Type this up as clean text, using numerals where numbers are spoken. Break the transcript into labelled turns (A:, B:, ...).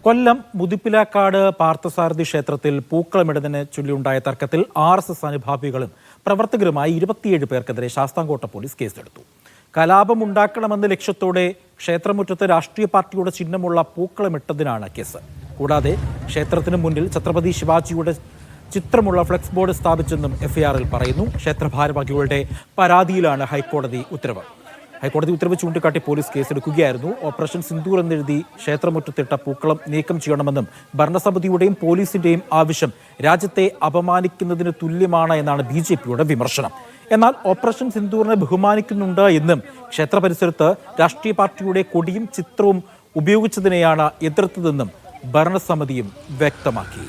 A: കൊല്ലം മുതിപ്പിലാക്കാട് പാർത്ഥസാരഥി ക്ഷേത്രത്തിൽ പൂക്കളമിടുന്നതിനെ ചൊല്ലിയുണ്ടായ തർക്കത്തിൽ RSS അനുഭാവികളും പ്രവർത്തകരുമായി 27 പേർക്കെതിരെ ശാസ്താംകോട്ട പോലീസ് കേസെടുത്തു. കലാപമുണ്ടാക്കണമെന്ന ലക്ഷ്യത്തോടെ ക്ഷേത്രമുറ്റത്ത് രാഷ്ട്രീയ പാർട്ടിയുടെ ചിഹ്നമുള്ള പൂക്കളമിട്ടതിനാണ് കേസ്. കൂടാതെ ക്ഷേത്രത്തിന് മുന്നിൽ ഛത്രപതി ശിവാജിയുടെ ചിത്രമുള്ള ഫ്ലെക്സ് ബോർഡ് സ്ഥാപിച്ചെന്നും FIRൽ പറയുന്നു. ക്ഷേത്ര ഭാരവാഹികളുടെ പരാതിയിലാണ് ഹൈക്കോടതി ഉത്തരവ്. ഹൈക്കോടതി ഉത്തരവ് ചൂണ്ടിക്കാട്ടി പോലീസ് കേസെടുക്കുകയായിരുന്നു. ഓപ്പറേഷൻ സിന്ദൂർ എന്നെഴുതി ക്ഷേത്രമുറ്റത്തിട്ട പൂക്കളം നീക്കം ചെയ്യണമെന്നും ഭരണസമിതിയുടെയും പോലീസിന്റെയും ആവശ്യം രാജ്യത്തെ അപമാനിക്കുന്നതിന് തുല്യമാണ് എന്നാണ് BJPയുടെ വിമർശനം. എന്നാൽ ഓപ്പറേഷൻ സിന്ദൂറിനെ ബഹുമാനിക്കുന്നുണ്ട് എന്നും ക്ഷേത്ര പരിസരത്ത് രാഷ്ട്രീയ പാർട്ടിയുടെ കൊടിയും ചിത്രവും ഉപയോഗിച്ചതിനെയാണ് എതിർത്തതെന്നും ഭരണസമിതിയും വ്യക്തമാക്കി.